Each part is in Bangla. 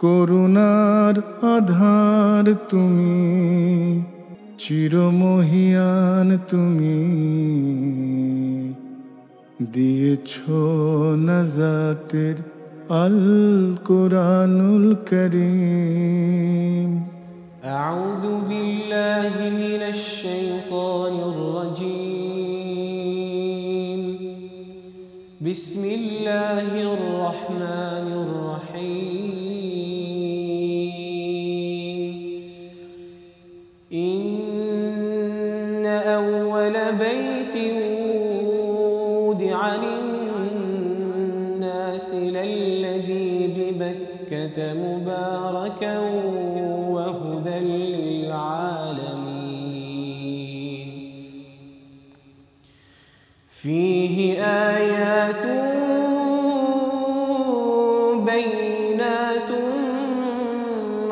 করুণার আধার তুমি, চিরমহিয়ান তুমি, দিয়েছ নাজাতের আল কোরআনুল করিম। أعوذ بالله من الشيطان الرجيم. بسم الله الرحمن الرحيم. إن أول بيت وضع للناس للذي ببكة مباركا وهدى للعالمين. فيه آيات بينات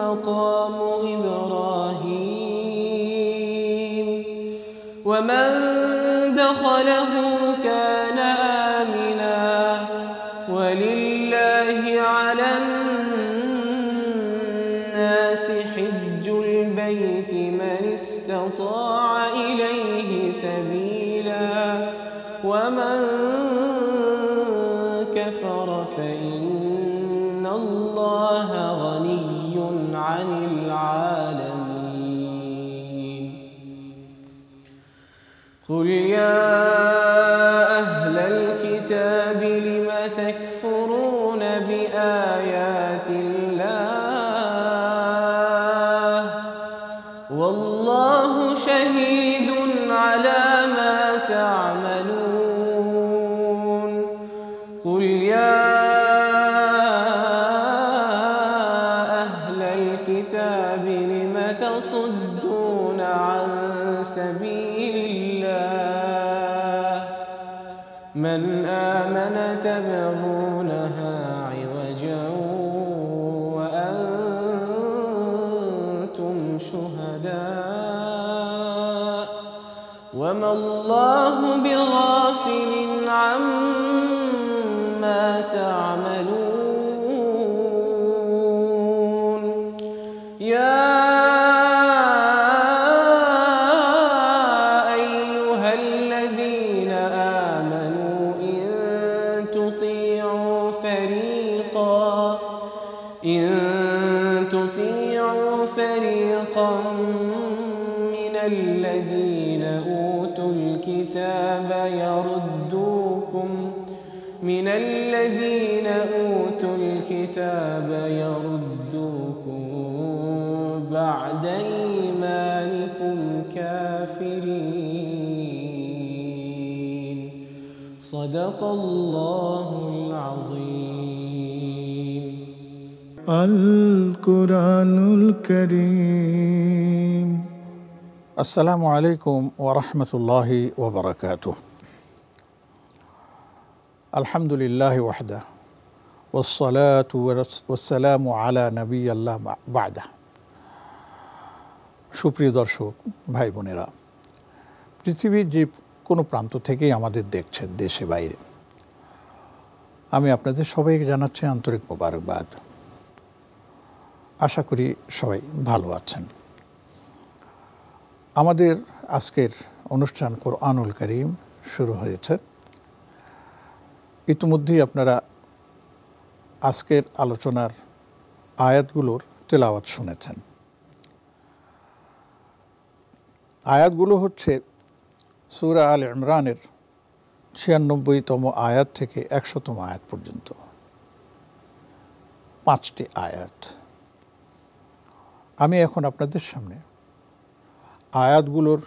مقام إبراهيم ومن دخله كان آمنا ولله على الناس حج البيت من استطاع إليه سبيلا ومن كفر فإن الله غني عن العالمين. قل يا أهل الكتاب لم تكفرون بآيات الله والله شهيد على ما تعملون. قل يا أهل الكتاب لم تصدون عن سبيل الله من آمن تبغونها عوجا وأنتم شهداء وما الله بغافل عما تعملون. يا أيها الذين آمنوا إن تطيعوا فريقا من الذين أوتوا الكتاب يردوكم بعد إيمانكم كافرين. صدق الله العظيم. القرآنul করিম। আসসালামু আলাইকুম ওয়া রাহমাতুল্লাহি ওয়া বারাকাতুহু। আলহামদুলিল্লাহি ওয়াহদা ওয়াসসালাতু ওয়াসসালামু আলা নাবিয়্যিল্লাহ বা'দা। সুপ্রিয় দর্শক ভাই বোনেরা, পৃথিবীর যে কোনো প্রান্ত থেকেই আমাদের দেখছেন, দেশে বাইরে, আমি আপনাদের সবাইকে জানাচ্ছি আন্তরিক মোবারকবাদ। আশা করি সবাই ভালো আছেন। আমাদের আজকের অনুষ্ঠান কোরআনুল করিম শুরু হয়েছে। ইতিমধ্যেই আপনারা আজকের আলোচনার আয়াতগুলোর তেলাওয়াত শুনেছেন। আয়াতগুলো হচ্ছে সূরা আল ইমরানের ৯৬তম আয়াত থেকে ১০০তম আয়াত পর্যন্ত ৫টি আয়াত। আমি এখন আপনাদের সামনে আয়াতগুলোর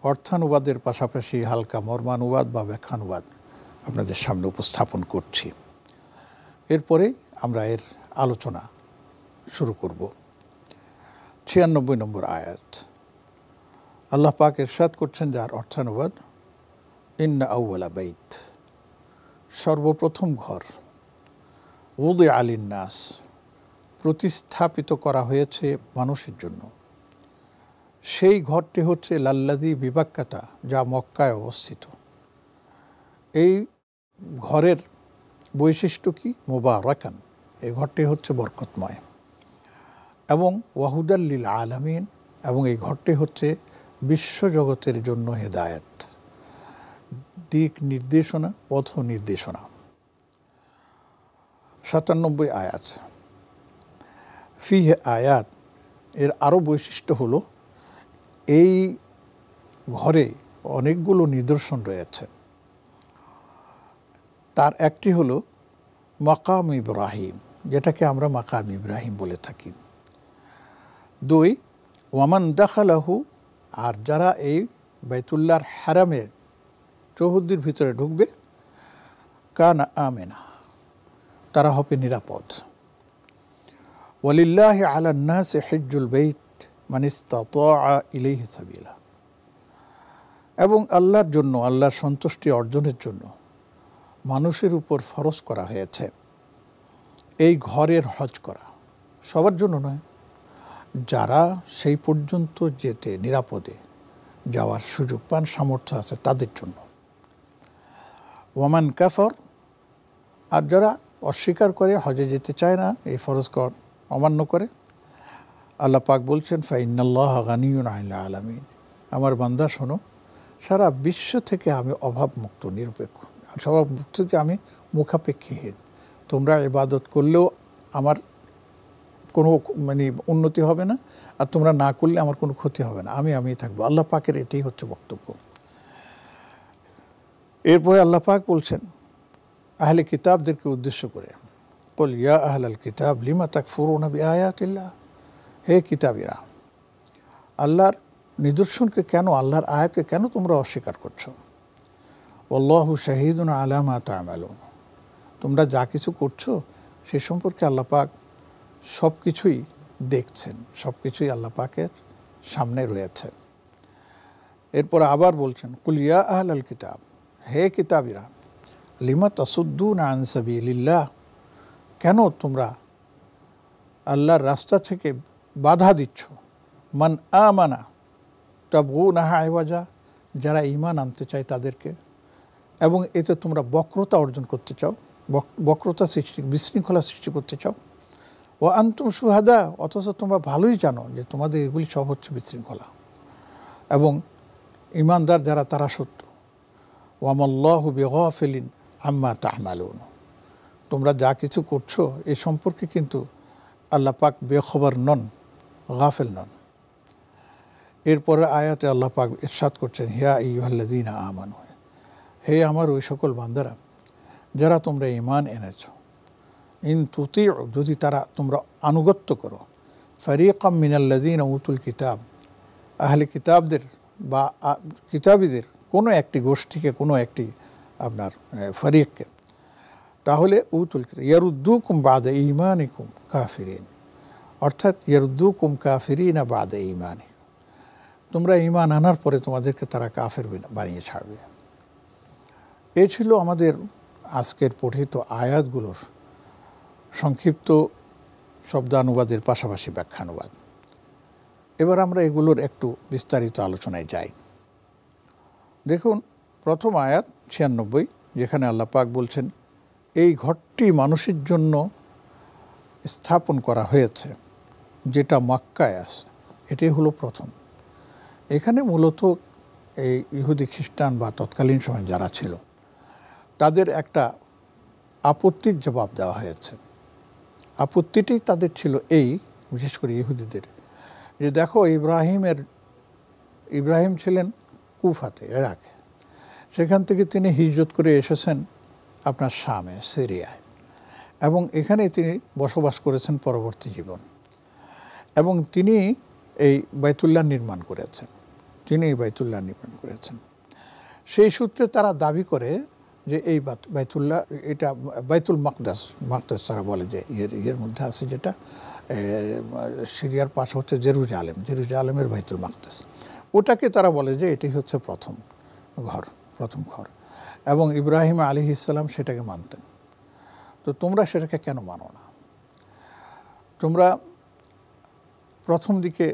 অর্থানুবাদের পাশাপাশি হালকা মর্মানুবাদ বা ব্যাখ্যানুবাদ আপনাদের সামনে উপস্থাপন করছি। এরপরে আমরা এর আলোচনা শুরু করব। ৯৬ নম্বর আয়াত, আল্লাহ পাক ইরশাদ করছেন, যার অর্থানুবাদ, ইন্না আউওয়ালা বাইত, সর্বপ্রথম ঘর, উদিআ লিন্নাস, প্রতিস্থাপিত করা হয়েছে মানুষের জন্য, সেই ঘরটি হচ্ছে লাল্লাযী বিবাক্কাতা, যা মক্কায় অবস্থিত। এই ঘরের বৈশিষ্ট্য কি? মুবারাকান, এই ঘরটি হচ্ছে বরকতময় এবং ওয়াহুদাল্লিল আলামিন, এবং এই ঘরটি হচ্ছে বিশ্বজগতের জন্য হেদায়েত, দিক নির্দেশনা, পথ নির্দেশনা। 97 আয়াত। ফিহে আয়াত, এর আরও বৈশিষ্ট্য হলো এই ঘরে অনেকগুলো নিদর্শন রয়েছে। তার একটি হলো মাকাম ইব্রাহিম, যেটাকে আমরা মাকাম ইব্রাহিম বলে থাকি। 2, ওয়ামান দাখালাহু, আর যারা এই বাইতুল্লাহর হারামের চৌহদ্দির ভিতরে ঢুকবে, কানা আমেনা, তারা হবে নিরাপদ। ওয়ালিল্লাহি আলান নাসি হিজ্জুল বাইত মান ইসতাতাআ ইলাইহি সাবিলা, এবং আল্লাহর জন্য, আল্লাহর সন্তুষ্টি অর্জনের জন্য মানুষের উপর ফরজ করা হয়েছে এই ঘরের হজ করা। সবার জন্য নয়, যারা সেই পর্যন্ত যেতে নিরাপদে যাওয়ার সুযোগ পান, সামর্থ্য আছে, তাদের জন্য। ওয়ামান কাফর, আর যারা অস্বীকার করে, হজে যেতে চায় না, এই ফরজ কর অমান্য করে, আল্লাহ পাক বলছেন ফাইন্নাল্লাহা গানিয়্যুন আনিল আলামিন, আমার বান্দা শোনো, সারা বিশ্ব থেকে আমি অভাবমুক্ত, নিরপেক্ষ, আর স্বভাবমুক্ত থেকে আমি মুখাপেক্ষীহীন। তোমরা ইবাদত করলেও আমার কোনো উন্নতি হবে না, আর তোমরা না করলে আমার কোনো ক্ষতি হবে না, আমি থাকবো। আল্লাহ পাকের এটাই হচ্ছে বক্তব্য। এরপরে আল্লাহ পাক বলছেন আহলে কিতাবদেরকে উদ্দেশ্য করে, কুল ইয়া আহলাল কিতাব লিমা তাকফুরুনা বিআয়াতিল্লাহ, হে কিতাবীরা, আল্লাহর নিদর্শনকে কেন, আল্লাহর আয়াতকে কেন তোমরা অস্বীকার করছো? আল্লাহু শাহীদুন আলা মা তা'মালুন, তোমরা যা কিছু করছো সে সম্পর্কে আল্লাহ পাক সব কিছুই দেখছেন, সব কিছুই আল্লাহ পাকের সামনে রয়েছে। এরপর আবার বলছেন কুল ইয়া আহলাল কিতাব, হে কিতাবীরা, লিমা তাসুদ্দুনা আন সাবিলিল্লাহ, কেন তোমরা আল্লাহর রাস্তা থেকে বাধা দিচ্ছ? মান আমানা তাবগুনাহা ইওয়াজা, যারা ঈমান আনতে চায় তাদেরকে, এবং এতে তোমরা বক্রতা অর্জন করতে চাও, বক্রতা সৃষ্টি, বিশৃঙ্খলা সৃষ্টি করতে চাও। ও আনতুম শুহাদা, অথচ তোমরা ভালোই জানো যে তোমাদের এগুলি সব হচ্ছে বিশৃঙ্খলা, এবং ঈমানদার যারা তারা সত্য। ওয়ামাল্লাহু বিগাফিলিন আম্মা তা'মালুন, তোমরা যা কিছু করছো এ সম্পর্কে কিন্তু আল্লাহ পাক বেখবর নন, গাফেল নন। এরপরে আয়াতে আল্লাহ পাক ইরশাদ করছেন হিয়া আইয়ুহাল্লাযীনা আমানু, হে আমার ওই সকল বান্দারা যারা তোমরা ঈমান এনেছো, ইন তুতিউ, যদি তারা তোমরা আনুগত্য করো, ফারীকাম মিনাল্লাযীনা উতুল কিতাব, আহলে কিতাবদের বা কিতাবীদের কোনো একটি গোষ্ঠীকে, কোনো একটি আপনার ফরিককে, তাহলে উতুল কিতাব ইয়ারুদ্দুকুম বাদা ঈমানিকুম কাফিরিন, অর্থাৎ ইয়ারুদ্দুকুম কাফিরিনা বাদা ঈমানি, তোমরা ঈমান আনার পরে তোমাদেরকে তারা কাফের বানিয়ে ছাড়বে। এ ছিল আমাদের আজকের পঠিত আয়াতগুলোর সংক্ষিপ্ত শব্দানুবাদের পাশাপাশি ব্যাখ্যানুবাদ। এবার আমরা এগুলোর একটু বিস্তারিত আলোচনায় যাই। দেখুন, প্রথম আয়াত 96, যেখানে আল্লাহ পাক বলছেন এই ঘরটি মানুষের জন্য স্থাপন করা হয়েছে যেটা মক্কায় আছে, এটাই হলো প্রথম। এখানে মূলত এই ইহুদি খ্রিস্টান বা তৎকালীন সময় যারা ছিল তাদের একটা আপত্তির জবাব দেওয়া হয়েছে। আপত্তিটি তাদের ছিল এই, বিশেষ করে ইহুদিদের, যে দেখো ইব্রাহিম ছিলেন কুফাতে, ইরাকে, সেখান থেকে তিনি হিজরত করে এসেছেন আপনার শামে, সিরিয়ায়, এবং এখানে তিনি বসবাস করেছেন পরবর্তী জীবন, এবং তিনি এই বাইতুল্লাহ নির্মাণ করেছেন, সেই সূত্রে তারা দাবি করে যে এই বাইতুল্লাহ, এটা বাইতুল মাকদাস তারা বলে যে এর মধ্যে আছে, যেটা সিরিয়ার পাশে হচ্ছে জেরুজালেমের বাইতুল মাকদাস, ওটাকে তারা বলে যে এটি হচ্ছে প্রথম ঘর, এবং ইব্রাহিম আলাইহিস সালাম সেটাকে মানতেন। তো তোমরা সেটাকে কেন মানো না? তোমরা প্রথম দিকে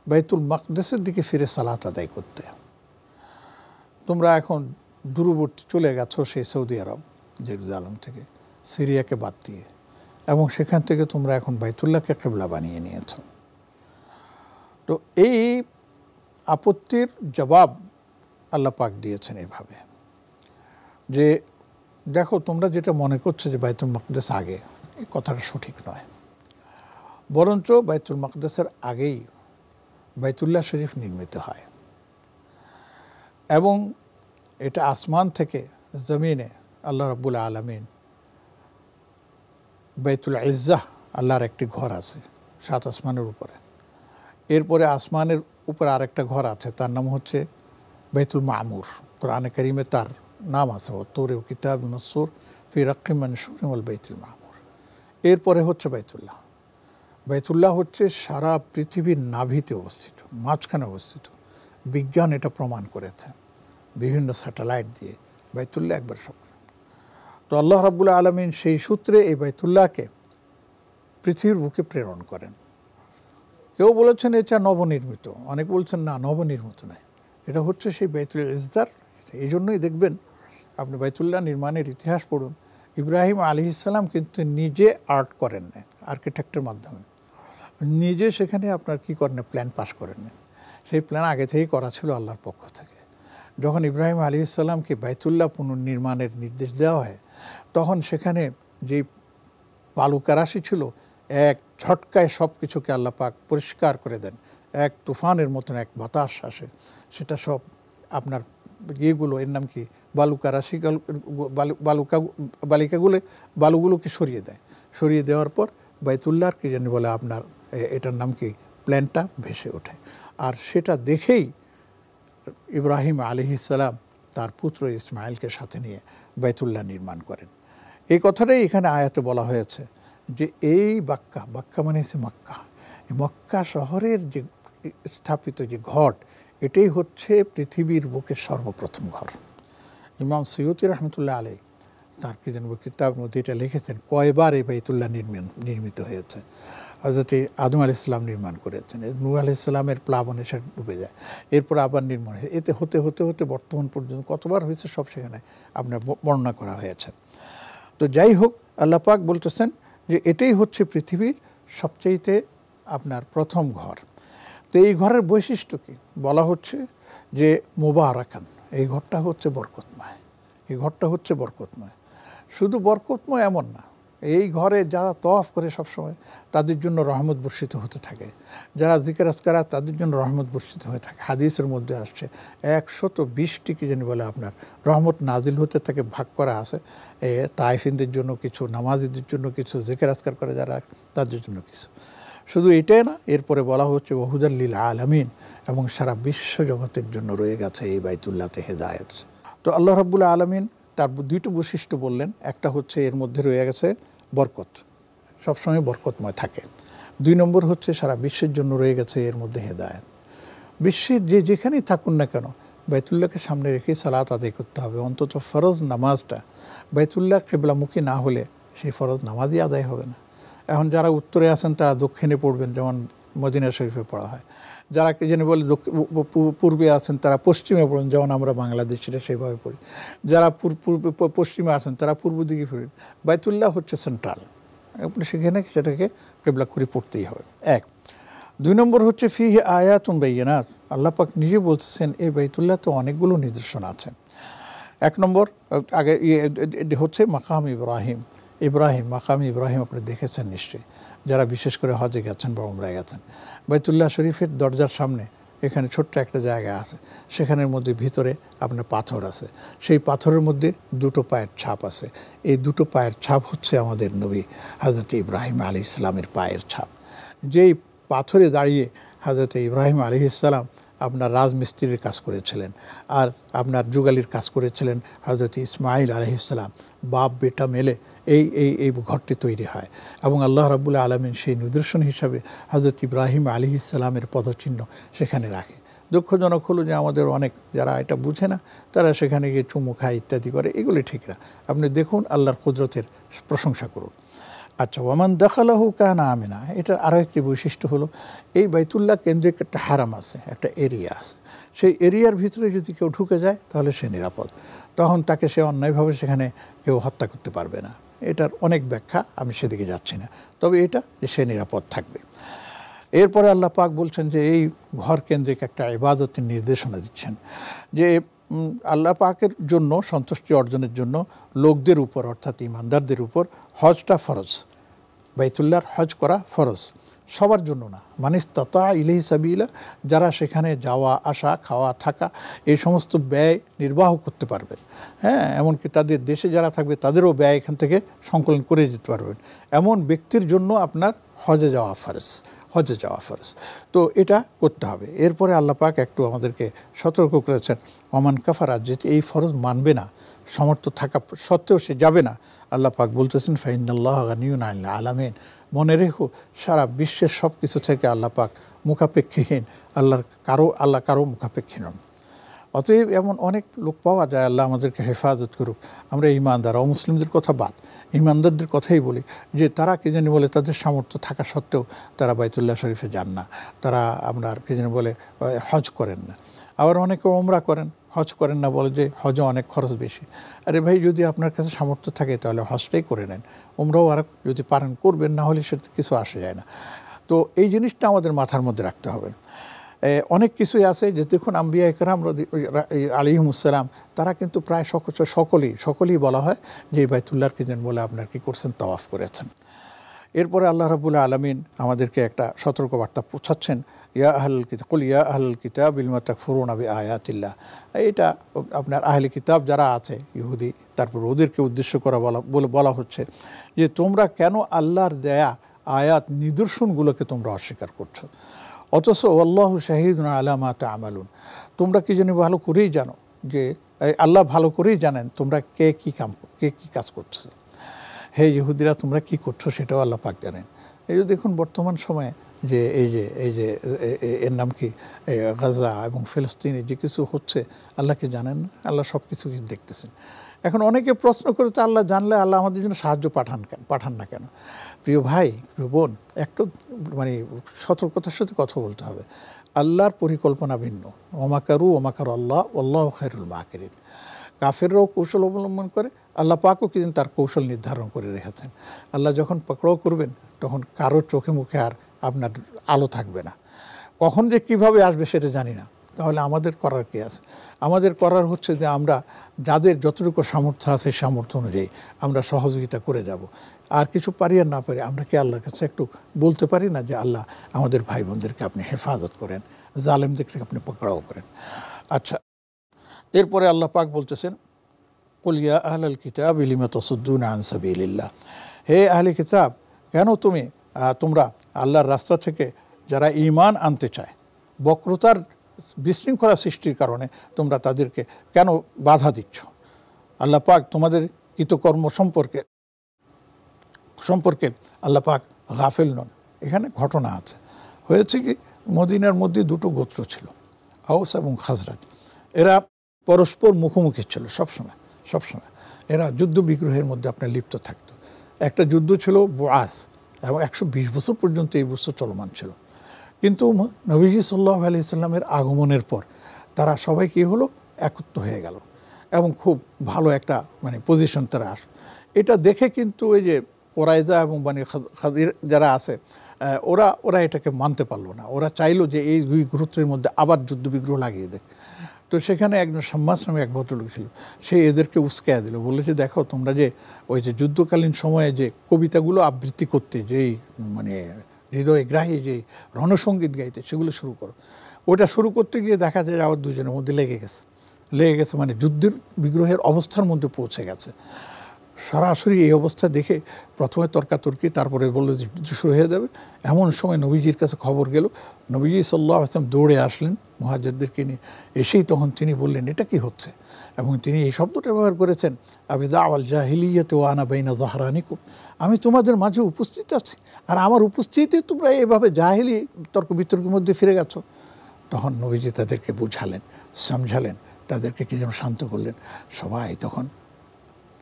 বাইতুল মাকদাসের দিকে ফিরে সালাত আদায় করতে, তোমরা এখন দূরবর্তী চলে গেছো সেই সৌদি আরব, জেরুজালেম থেকে সিরিয়াকে বাদ দিয়ে, এবং সেখান থেকে তোমরা এখন বাইতুল্লাহকে কিবলা বানিয়ে নিয়েছ। তো এই আপত্তির জবাব আল্লাহ পাক দিয়েছেন এইভাবে যে দেখো তোমরা যেটা মনে করছো যে বাইতুল মাকদেস আগে, এই কথাটা সঠিক নয়। বরঞ্চ বাইতুল মাকদেসের আগেই বাইতুল্লাহ শরীফ নির্মিত হয়, এবং এটা আসমান থেকে জমিনে আল্লাহ রাব্বুল আলামিন বাইতুল ইজ্জাহ, আল্লাহর একটি ঘর আছে 7 আসমানের উপরে, এরপরে আসমানের উপরে আরেকটা ঘর আছে, তার নাম হচ্ছে বাইতুল মামুর। কোরআনে কারিমে তার নাম আছে ওয়াত্তুর ওয়া কিতাবিন মাসসুর ফি রাক্কিম মানশুর ওয়াল বাইতুল মামুর। এরপরে হচ্ছে বাইতুল্লাহ। বাইতুল্লাহ হচ্ছে সারা পৃথিবীর নাভিতে অবস্থিত, মাঝখানে অবস্থিত। বিজ্ঞান এটা প্রমাণ করেছে বিভিন্ন স্যাটেলাইট দিয়ে। বাইতুল্লাহ একবার সব। তো আল্লাহ রাব্বুল আলামিন সেই সূত্রে এই বাইতুল্লাহকে পৃথিবীর বুকে প্রেরণ করেন। কেউ বলেছেন এটা নবনির্মিত, অনেক বলছেন না নবনির্মিত নয়, এটা হচ্ছে সেই বাইতুল ইজ্জার। এই জন্যই দেখবেন আপনি বাইতুল্লাহ নির্মাণের ইতিহাস পড়ুন, ইব্রাহিম আলাইহিস সালাম কিন্তু নিজে আর্ট করেন না, আর্কিটেক্টের মাধ্যমে নিজে সেখানে আপনার কি করেন, প্ল্যান পাস করেন না। সেই প্ল্যান আগে থেকেই করা ছিল আল্লাহর পক্ষ থেকে। যখন ইব্রাহিম আলাইহিস সালামকে বাইতুল্লাহ পুনর্নির্মাণের নির্দেশ দেওয়া হয়, তখন সেখানে যেই বালুকারাশি ছিল, এক ঝটকায় সব কিছুকে আল্লাহ পাক পরিষ্কার করে দেন। এক তুফানের মতন এক বাতাস আসে, সেটা সব আপনার ইয়েগুলো, এর নাম কি, বালুকারাশি, বালুগুলোকে সরিয়ে দেয়। সরিয়ে দেওয়ার পর বাইতুল্লাহর কি জানি বলে আপনার এটার নাম কি, প্ল্যানটা ভেসে ওঠে। আর সেটা দেখেই ইব্রাহিম আলাইহিস সালাম তার পুত্র ইসমাইলকে সাথে নিয়ে বাইতুল্লাহ নির্মাণ করেন। এই কথাটাই এখানে আয়াতে বলা হয়েছে যে এই বাক্কা মানে হচ্ছে মক্কা, এই মক্কা শহরের যে স্থাপিত যে ঘট, এটাই হচ্ছে পৃথিবীর বুকের সর্বপ্রথম ঘর। ইমাম সৈয়দি রহমতুল্লাহ আলাইহি তার কি জানবো কিতাবের মধ্যে এটা লিখেছেন কয়বার এই বাইতুল্লাহ নির্মিত হয়েছে। হযরত আদম আলাইহিস সালাম নির্মাণ করেছেন, নূহ আলাইহিস সালামের প্লাবনে সেটা ডুবে যায়, এরপর আবার নির্মাণ হয়েছে। এতে হতে হতে হতে বর্তমান পর্যন্ত কতবার হয়েছে সব সেখানে আপনার বর্ণনা করা হয়েছে। তো যাই হোক, আল্লাহ পাক বলতেছেন যে এটাই হচ্ছে পৃথিবীর সবচাইতে আপনার প্রথম ঘর। তো এই ঘরের বৈশিষ্ট্য কি বলা হচ্ছে যে মুবারাকান, এই ঘরটা হচ্ছে বরকতময়। এই ঘরটা হচ্ছে বরকতময়। শুধু বরকতময় এমন না, এই ঘরে যারা তওয়াফ করে সবসময় তাদের জন্য রহমত বর্ষিত হতে থাকে, যারা জিকির আজকার তাদের জন্য রহমত বর্ষিত হয়ে থাকে। হাদিসের মধ্যে আসছে 120টি কি জানি বলে আপনার রহমত নাজিল হতে থাকে, ভাগ করা আছে। তাইফিনদের জন্য কিছু, নামাজিদের জন্য কিছু, জিকির আজকার করে যারা তাদের জন্য কিছু। শুধু এটাই না, এরপরে বলা হচ্ছে ওয়াহুদাল লিল আলামিন, এবং সারা বিশ্ব জগতের জন্য রয়ে গেছে এই বাইতুল্লাহতে হেদায়েত। তো আল্লাহ রাব্বুল আলামিন তার দুইটি বৈশিষ্ট্য বললেন, একটা হচ্ছে এর মধ্যে রয়ে গেছে বরকত, সবসময় বরকতময় থাকে। 2 নম্বর হচ্ছে সারা বিশ্বের জন্য রয়ে গেছে এর মধ্যে হেদায়েত। বিশ্বের যে যেখানেই থাকুন না কেন বাইতুল্লাহকে সামনে রেখে সালাত আদায় করতে হবে। অন্তত ফরজ নামাজটা বাইতুল্লাহ কিবলামুখী না হলে সেই ফরজ নামাজই আদায় হবে না। এখন যারা উত্তরে আছেন তারা দক্ষিণে পড়বেন, যেমন মদিনা শরীফে পড়া হয়। যারা কি জানি বলে পূর্বে আছেন তারা পশ্চিমে পড়েন, যেমন আমরা বাংলাদেশিরা সেইভাবে পড়ি। যারা পশ্চিমে আছেন তারা পূর্ব দিকে পড়েন। বাইতুল্লাহ হচ্ছে সেন্ট্রাল, আপনি সেখানে সেটাকে কিবলা করে পড়তেই হবে। 1। 2 নম্বর হচ্ছে ফিহি আয়াতুন বাইয়িনাত, আল্লাহ পাক নিজে বলতেছেন এই বাইতুল্লাহতে অনেকগুলো নিদর্শন আছে। 1 নম্বর আগে হচ্ছে মাকাম ইব্রাহিম। মাকাম ইব্রাহিম আপনি দেখেছেন নিশ্চয়ই, যারা বিশেষ করে হজে গেছেন বা উমরায় গেছেন। বাইতুল্লাহ শরীফের দরজার সামনে এখানে ছোট্ট একটা জায়গা আছে, সেখানের মধ্যে ভিতরে আপনার পাথর আছে। সেই পাথরের মধ্যে 2টো পায়ের ছাপ আছে। এই 2টো পায়ের ছাপ হচ্ছে আমাদের নবী হযরত ইব্রাহিম আলাইহিস সালামের পায়ের ছাপ। যেই পাথরে দাঁড়িয়ে হযরত ইব্রাহিম আলাইহিস সালাম আপনার রাজমিস্ত্রির কাজ করেছিলেন, আর আপনার যুগালির কাজ করেছিলেন হযরত ইসমাইল আলাইহিস সালাম। বাপ বেটা মেলে এই ঘরটি তৈরি হয়, এবং আল্লাহ রাব্বুল আলামিন সেই নিদর্শন হিসাবে হযরত ইব্রাহিম আলাইহিস সালামের পদচিহ্ন সেখানে রাখে। দুঃখজনক হলো যে আমাদের অনেক যারা এটা বুঝে না, তারা সেখানে গিয়ে চুমু খায় ইত্যাদি করে, এগুলি ঠিক না। আপনি দেখুন, আল্লাহর কুদরতের প্রশংসা করুন। আচ্ছা, ওয়ামান দাখালাহু কানা আমিনা, এটা আরও একটি বৈশিষ্ট্য হলো এই বাইতুল্লাহ কেন্দ্রিক একটা হারাম আছে, একটা এরিয়া আছে। সেই এরিয়ার ভিতরে যদি কেউ ঢুকে যায় তাহলে সে নিরাপদ, তখন তাকে সে অন্যায়ভাবে সেখানে কেউ হত্যা করতে পারবে না, এটার অনেক ব্যাখ্যা, আমি সেদিকে যাচ্ছি না। তবে এটা যে সে নিরাপদ থাকবে। এরপরে আল্লাহ পাক বলছেন যে এই ঘর কেন্দ্রিক একটা ইবাদতের নির্দেশনা দিচ্ছেন যে আল্লাহ পাকের জন্য সন্তুষ্টি অর্জনের জন্য লোকদের উপর অর্থাৎ ইমানদারদের উপর হজটা ফরজ, বাইতুল্লাহর হজ করা ফরজ, সবার জন্য না। মানিস্তাতা ইলাইহি সাবিলা, যারা সেখানে যাওয়া আসা খাওয়া থাকা এই সমস্ত ব্যয় নির্বাহ করতে পারবেন, হ্যাঁ, এমনকি তাদের দেশে যারা থাকবে তাদেরও ব্যয় এখান থেকে সংকলন করে যেতে পারবেন, এমন ব্যক্তির জন্য আপনার হজে যাওয়া ফরজ। তো এটা করতে হবে। এরপরে আল্লাহ পাক একটু আমাদেরকে সতর্ক করেছেন, ওমান কাফারা, যে এই ফরজ মানবে না, সামর্থ্য থাকা সত্ত্বেও সে যাবে না, আল্লাহ পাক বলতেছেন ফাইনাল্লাহ গানিয়ুন আনিল আলামিন, মনে রেখো সারা বিশ্বের সব কিছু থেকে আল্লাহ পাক মুখাপেক্ষীহীন, আল্লাহ কারো মুখাপেক্ষী নন। অতএব এমন অনেক লোক পাওয়া যায়, আল্লাহ আমাদেরকে হেফাজত করুক। আমরা ইমানদার, অমুসলিমদের কথা বাদ, ইমানদারদের কথাই বলি, যে তারা কি জানি বলে তাদের সামর্থ্য থাকা সত্ত্বেও তারা বাইতুল্লাহ শরীফে যান না, তারা আপনার কি জানি বলে হজ করেন না। আবার অনেকে ওমরা করেন, হজ করেন না, বলে যে হজে অনেক খরচ বেশি। আরে ভাই, যদি আপনার কাছে সামর্থ্য থাকে তাহলে হজটাই করে নেন, ওমরাও আর যদি পারেন করবেন, না হলে সেটা কিছু আসে যায় না। তো এই জিনিসটা আমাদের মাথার মধ্যে রাখতে হবে। অনেক কিছুই আছে যে দেখুন আম্বিয়া ইকরাম আলাইহিমুসসালাম তারা কিন্তু প্রায় সকলেই বলা হয় যে বাইতুল্লাহর কি যেন বলে আপনার কি করছেন, তাওয়াফ করেছেন। এরপরে আল্লাহ রাব্বুল আলামিন আমাদেরকে একটা সতর্কবার্তা পৌঁছাচ্ছেন, ইয়া আহলাল কিতাব কুল ইয়া আহলাল কিতাব লিমা তাকফুরুনা বিআয়াতিল্লাহ। এটা আপনার আহলে কিতাব যারা আছে ইহুদি, তারপর ওদেরকে উদ্দেশ্য করা বলা হচ্ছে যে তোমরা কেন আল্লাহর দেয়া আয়াত নিদর্শনগুলোকে তোমরা অস্বীকার করছো, অথচ আল্লাহু শাহিদুন আলা মা তা'মালুন। তোমরা কি জানি ভালো করেই জানো যে আল্লাহ ভালো করেই জানেন তোমরা কে কী কাজ করছো। হে ইহুদিরা, তোমরা কি করছো সেটাও আল্লাহ পাক জানেন। এই যে দেখুন বর্তমান সময়ে যে এই যে এর নাম কি গাজা এবং ফিলিস্তিনে যে কিছু হচ্ছে, আল্লাহকে জানেন না? আল্লাহ সব কিছু দেখতেছেন। এখন অনেকে প্রশ্ন করে, তো আল্লাহ জানলে আল্লাহ আমাদের জন্য সাহায্য পাঠান না কেন? প্রিয় ভাই, প্রিয় বোন, একটু মানে সতর্কতার সাথে কথা বলতে হবে। আল্লাহর পরিকল্পনা ভিন্ন। ওমাকারু আল্লাহ খায়রুল মাকিরিন। কাফেররাও কৌশল অবলম্বন করে, আল্লাহ পাকও কিন্তু তার কৌশল নির্ধারণ করে রেখেছেন। আল্লাহ যখন পকড়াও করবেন তখন কারোর চোখে মুখে আর আপনার আলো থাকবে না। কখন যে কিভাবে আসবে সেটা জানি না। তাহলে আমাদের করার কি আছে? আমাদের করার হচ্ছে যে আমরা যাদের যতটুকু সামর্থ্য আছে সামর্থ্য অনুযায়ী আমরা সহযোগিতা করে যাব। আর কিছু পারি আর না পারি, আমরা কি আল্লাহর কাছে একটু বলতে পারি না যে আল্লাহ আমাদের ভাই বোনদেরকে আপনি হেফাজত করেন, জালেমদেরকে আপনি পকড়াও করেন। আচ্ছা, এরপরে আল্লাহ পাক বলতেছেন কুল ইয়া আহলাল কিতাব লিমা তাসুদ্দুনা আন সাবিলিল্লাহ। হে আহলে কিতাব, কেন তোমরা আল্লাহর রাস্তা থেকে যারা ঈমান আনতে চায়, বক্রতার বিশৃঙ্খলা সৃষ্টির কারণে তোমরা তাদেরকে কেন বাধা দিচ্ছ? আল্লাহ পাক তোমাদের কৃতকর্ম সম্পর্কে আল্লাহ পাক গাফেল নন। এখানে ঘটনা আছে, হয়েছে কি, মদিনার মধ্যে দুটো গোত্র ছিল, আউস এবং খাজরাজ। এরা পরস্পর মুখোমুখি ছিল সবসময়। এরা যুদ্ধ বিগ্রহের মধ্যে আপনার লিপ্ত থাকতো। একটা যুদ্ধ ছিল বুআস, এবং 120 বছর পর্যন্ত এই যুদ্ধ চলমান ছিল। কিন্তু নবীজি সাল্লাল্লাহু আলাইহি সাল্লামের আগমনের পর তারা সবাই কি হলো, একত্র হয়ে গেল এবং খুব ভালো একটা পজিশন তারা আসলো। এটা দেখে কিন্তু ওই যে কোরাইজা এবং বানি খাদির যারা আছে ওরা এটাকে মানতে পারলো না। ওরা চাইলো যে এই দুই গোত্রের মধ্যে আবার যুদ্ধ বিগ্রহ লাগিয়ে দেয়। তো সেখানে একজন সাম্মাস নামে এক ভদ্রলোক ছিল, সে এদেরকে উস্কায়া দিল, বলে যে দেখো তোমরা যে ওই যে যুদ্ধকালীন সময়ে যে কবিতাগুলো আবৃত্তি করতে, যেই হৃদয়গ্রাহী যে রণসঙ্গীত গাইতে, সেগুলো শুরু করো। ওটা শুরু করতে গিয়ে দেখা যায় আবার দুজনের মধ্যে লেগে গেছে, যুদ্ধের বিগ্রহের অবস্থার মধ্যে পৌঁছে গেছে। সরাসরি এই অবস্থা দেখে প্রথমে তর্কাতর্কি, তারপরে বললো যে যুদ্ধ শুরু হয়ে যাবে। এমন সময় নবীজির কাছে খবর গেল, নবীজি সাল্লাল্লাহু আলাইহি ওয়াসাল্লাম দৌড়ে আসলেন মুহাজ্জিরদেরকে নিয়ে। এসেই তখন তিনি বললেন এটা কি হচ্ছে, এবং তিনি এই শব্দটা ব্যবহার করেছেন, আবিদা আওয়াল জাহিলিয়াতে ওয়া আনা বাইনা যাহরানিকুম, আমি তোমাদের মাঝে উপস্থিত আছি আর আমার উপস্থিতি তোমরা এভাবে জাহিলি তর্ক বিতর্কের মধ্যে ফিরে গেছো। তখন নবীজি তাদেরকে বুঝালেন, সমঝালেন, তাদেরকে কি যেন শান্ত করলেন। সবাই তখন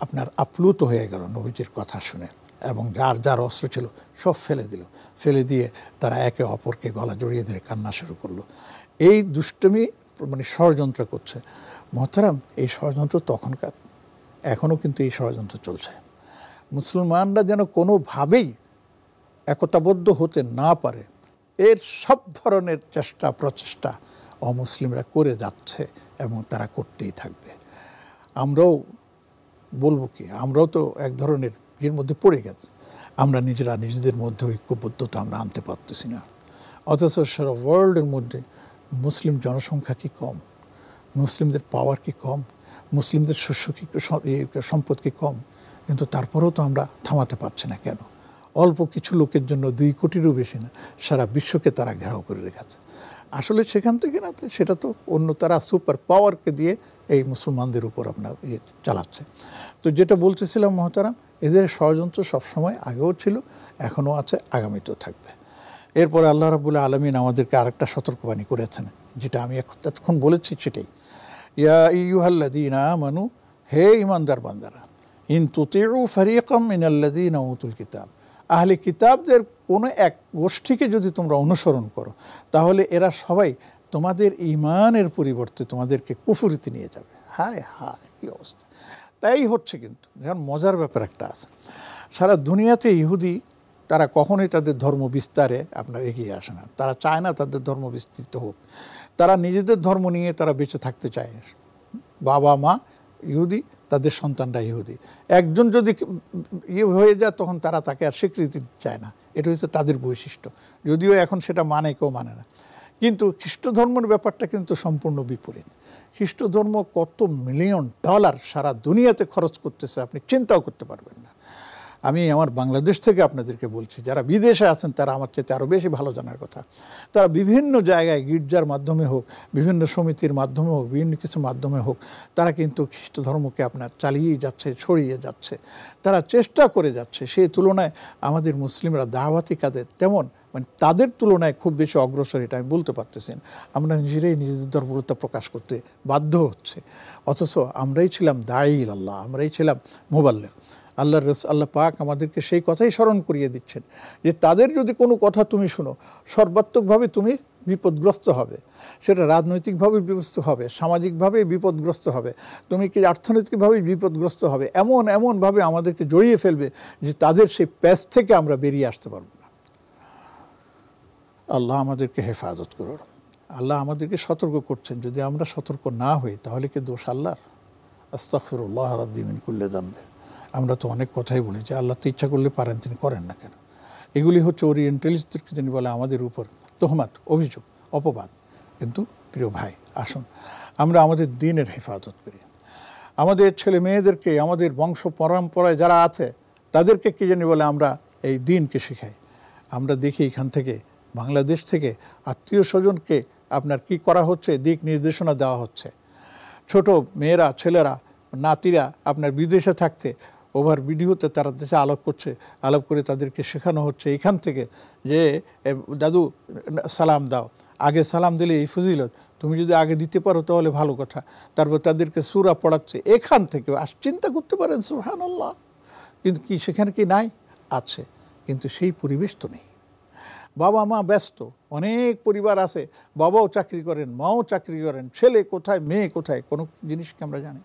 আপনার আপ্লুত হয়ে গেল নবীজির কথা শুনে, এবং যার অস্ত্র ছিল সব ফেলে দিয়ে তারা একে অপরকে গলা জড়িয়ে ধরে কান্না শুরু করলো। এই দুষ্টমি ষড়যন্ত্র করছে। মহতারাম, এই ষড়যন্ত্র তখনকার, এখনও কিন্তু এই ষড়যন্ত্র চলছে। মুসলমানরা যেন কোনোভাবেই একতাবদ্ধ হতে না পারে, এর সব ধরনের চেষ্টা প্রচেষ্টা অমুসলিমরা করে যাচ্ছে এবং তারা করতেই থাকবে। আমরাও বলবো কি, আমরাও তো এক ধরনের এর মধ্যে পড়ে গেছে। আমরা নিজেরা নিজেদের মধ্যে ঐক্যবদ্ধতা আমরা আনতে পারতেছি না, অথচ সারা ওয়ার্ল্ডের মধ্যে মুসলিম জনসংখ্যা কি কম, মুসলিমদের পাওয়ার কি কম, মুসলিমদের শস্য কি সম্পদ কি কম, কিন্তু তারপরেও তো আমরা থামাতে পারছি না। কেন? অল্প কিছু লোকের জন্য 2 কোটিরও বেশি না, সারা বিশ্বকে তারা ঘেরাও করে রেখেছে। আসলে সেখান থেকে না, সেটা তো অন্য তারা সুপার পাওয়ারকে দিয়ে এই মুসলমানদের উপর আপনার চালাচ্ছে। তো যেটা বলতেছিলাম মহতারাম, এদের ষড়যন্ত্র সবসময় আগেও ছিল, এখনও আছে, আগামীতেও থাকবে। এরপরে আল্লাহ রাব্বুল আলামিন আমাদেরকে আরেকটা সতর্কবাণী করেছেন, যেটা আমি এতক্ষণ বলেছি সেটাই, ইয়া আইয়ুহাল্লাযীনা আমানু, হে ঈমানদার বান্দারা, ইন তুতিউ ফারীকাম মিনাল্লাযীনা উতুল কিতাব, আহলে কিতাবদের কোনো এক গোষ্ঠীকে যদি তোমরা অনুসরণ করো, তাহলে এরা সবাই তোমাদের ঈমানের পরিবর্তে তোমাদেরকে কুফরিতে নিয়ে যাবে। হায় হায়, কী অবস্থা! তাই হচ্ছে। কিন্তু যেমন মজার ব্যাপার একটা আছে, সারা দুনিয়াতে ইহুদি তারা কখনোই তাদের ধর্ম বিস্তারে আপনার এগিয়ে আসে না, তারা চায় না তাদের ধর্ম বিস্তৃত হোক, তারা নিজেদের ধর্ম নিয়ে তারা বেঁচে থাকতে চায়। বাবা মা ইহুদি, তাদের সন্তানরা ইহুদি, একজন যদি হয়ে যায় তখন তারা তাকে আর স্বীকৃতি চায় না। এটা হচ্ছে তাদের বৈশিষ্ট্য, যদিও এখন সেটা মানে কেউ মানে না। কিন্তু খ্রিস্ট ধর্মের ব্যাপারটা কিন্তু সম্পূর্ণ বিপরীত। খ্রিস্ট ধর্ম কত $মিলিয়ন সারা দুনিয়াতে খরচ করতেছে, আপনি চিন্তাও করতে পারবেন না। আমি আমার বাংলাদেশ থেকে আপনাদেরকে বলছি, যারা বিদেশে আছেন তারা আমার চাইতে আরও বেশি ভালো জানার কথা। তারা বিভিন্ন জায়গায় গির্জার মাধ্যমে হোক, বিভিন্ন সমিতির মাধ্যমে হোক, বিভিন্ন কিছুর মাধ্যমে হোক, তারা কিন্তু খ্রিস্ট ধর্মকে আপনার চালিয়েই যাচ্ছে, ছড়িয়ে যাচ্ছে, তারা চেষ্টা করে যাচ্ছে। সেই তুলনায় আমাদের মুসলিমরা দাওয়াতি কাজে তেমন মানে তাদের তুলনায় খুব বেশি অগ্রসর, এটা আমি বলতে পারতেছি না। আমরা নিজেরাই নিজেদের দুর্বলতা প্রকাশ করতে বাধ্য হচ্ছে, অথচ আমরাই ছিলাম দাঈ আল্লাহ, আমরাই ছিলাম মুবাল্লিগ। আল্লাহ পাক আমাদেরকে সেই কথাই স্মরণ করিয়ে দিচ্ছেন যে তাদের যদি কোনো কথা তুমি শুনো, সর্বাত্মকভাবে তুমি বিপদগ্রস্ত হবে। সেটা রাজনৈতিকভাবে বিপদগ্রস্ত হবে, সামাজিকভাবে বিপদগ্রস্ত হবে, তুমি কি অর্থনৈতিকভাবে বিপদগ্রস্ত হবে, এমনভাবে আমাদেরকে জড়িয়ে ফেলবে যে তাদের সেই প্যাচ থেকে আমরা বেরিয়ে আসতে পারবো না। আল্লাহ আমাদেরকে হেফাজত করুন। আল্লাহ আমাদেরকে সতর্ক করছেন, যদি আমরা সতর্ক না হই তাহলে কি দোষ আল্লাহর? আস্তাগফিরুল্লাহ রাব্বি মিন কুল্লি যামবি। আমরা তো অনেক কথাই বলি যে আল্লাহ তো ইচ্ছা করলে পারেন, তিনি করেন না কেন? এগুলি হচ্ছে ওরিয়েন্টালিস্টদেরকে তিনি বলে আমাদের উপর তোহমাত, অভিযোগ, অপবাদ। কিন্তু প্রিয় ভাই, আসুন আমরা আমাদের দ্বীনের হেফাজত করি, আমাদের ছেলে মেয়েদেরকে, আমাদের বংশ পরম্পরায় যারা আছে তাদেরকে কি জানি বলে আমরা এই দ্বীনকে শেখাই। আমরা দেখি এখান থেকে বাংলাদেশ থেকে আত্মীয় স্বজনকে আপনার কি করা হচ্ছে, দিক নির্দেশনা দেওয়া হচ্ছে। ছোট মেয়েরা, ছেলেরা, নাতিরা আপনার বিদেশে থাকতে ওভার ভিডিওতে তারা দেশে আলাপ করে তাদেরকে শেখানো হচ্ছে এখান থেকে যে দাদু সালাম দাও, আগে সালাম দিলে এই ফজিলত, তুমি যদি আগে দিতে পারো তাহলে ভালো কথা। তারপর তাদেরকে সূরা পড়াচ্ছে এখান থেকে। চিন্তা করতে পারেন, সুবহানাল্লাহ। কিন্তু কি সেখানে কি নাই? আছে, কিন্তু সেই পরিবেশ তো নেই। বাবা মা ব্যস্ত, অনেক পরিবার আছে, বাবাও চাকরি করেন, মাও চাকরি করেন, ছেলে কোথায় মেয়ে কোথায় কোনো জিনিসকে আমরা জানি।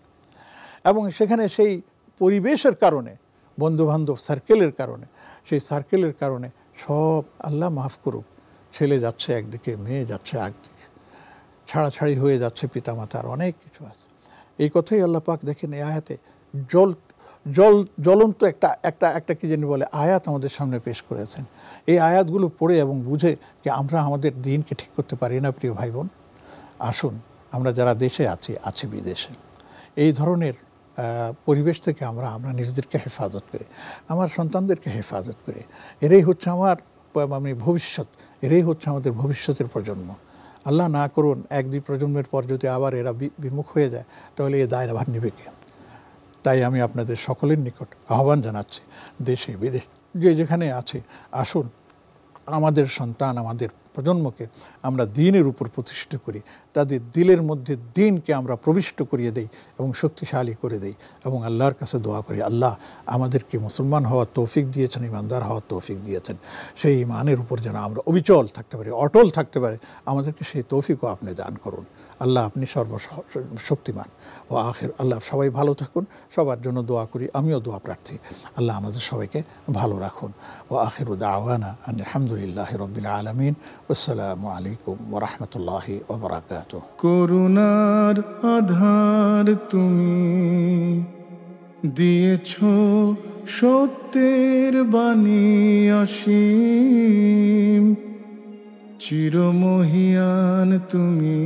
এবং সেখানে সেই পরিবেশের কারণে, বন্ধুবান্ধব সার্কেলের কারণে, সেই সার্কেলের কারণে সব আল্লাহ মাফ করুক, ছেলে যাচ্ছে একদিকে, মেয়ে যাচ্ছে একদিকে, ছাড়াছাড়ি হয়ে যাচ্ছে পিতামাতার, অনেক কিছু আছে। এই কথাই আল্লাহ পাক দেখেন এই আয়াতে জ্বলন্ত একটা কি জানি বলে আয়াত আমাদের সামনে পেশ করেছেন। এই আয়াতগুলো পড়ে এবং বুঝে যে আমরা আমাদের দিনকে ঠিক করতে পারি না। প্রিয় ভাই বোন, আসুন আমরা যারা দেশে আছি বিদেশে, এই ধরনের পরিবেশ থেকে আমরা নিজেদেরকে হেফাজত করি, আমার সন্তানদেরকে হেফাজত করি। এরাই হচ্ছে আমার ভবিষ্যৎ, এরাই হচ্ছে আমাদের ভবিষ্যতের প্রজন্ম। আল্লাহ না করুন 1-2 প্রজন্মের পর যদি আবার এরা বিমুখ হয়ে যায়, তাহলে এ দায়ভার নেবে কে? তাই আমি আপনাদের সকলের নিকট আহ্বান জানাচ্ছি, দেশে বিদেশে যে যেখানে আছে, আসুন আমাদের সন্তান, আমাদের প্রজন্মকে আমরা দ্বীনের উপর প্রতিষ্ঠিত করি, তাদের দিলের মধ্যে দ্বীনকে আমরা প্রবিষ্ট করিয়ে দেই এবং শক্তিশালী করে দেই এবং আল্লাহর কাছে দোয়া করি, আল্লাহ আমাদেরকে মুসলমান হওয়ার তৌফিক দিয়েছেন, ইমানদার হওয়ার তৌফিক দিয়েছেন, সেই ইমানের উপর যেন আমরা অবিচল থাকতে পারি, অটল থাকতে পারি, আমাদেরকে সেই তৌফিকও আপনি দান করুন। আল্লাহ আপনি সর্বশক্তিমান। ও আখির, আল্লাহ সবাই ভালো থাকুন, সবার জন্য দোয়া করি, আমিও দোয়া প্রার্থী। আল্লাহ আমাদের সবাইকে ভালো রাখুন। ও আখিরু দাওয়ানা আলহামদুলিল্লাহি রাব্বিল আলামিন। আসসালামু আলাইকুম ওয়া রাহমাতুল্লাহি ওয়া বারাকাতুহু। করুণার আধার তুমি দিয়েছ, সত্যের বাণী অসীম, চিরমহিয়ান তুমি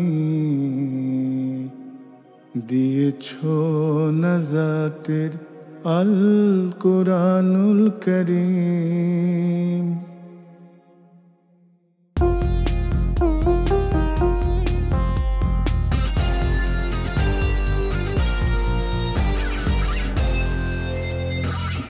দিয়েছ নাজাতের আল কোরআনুল করিম।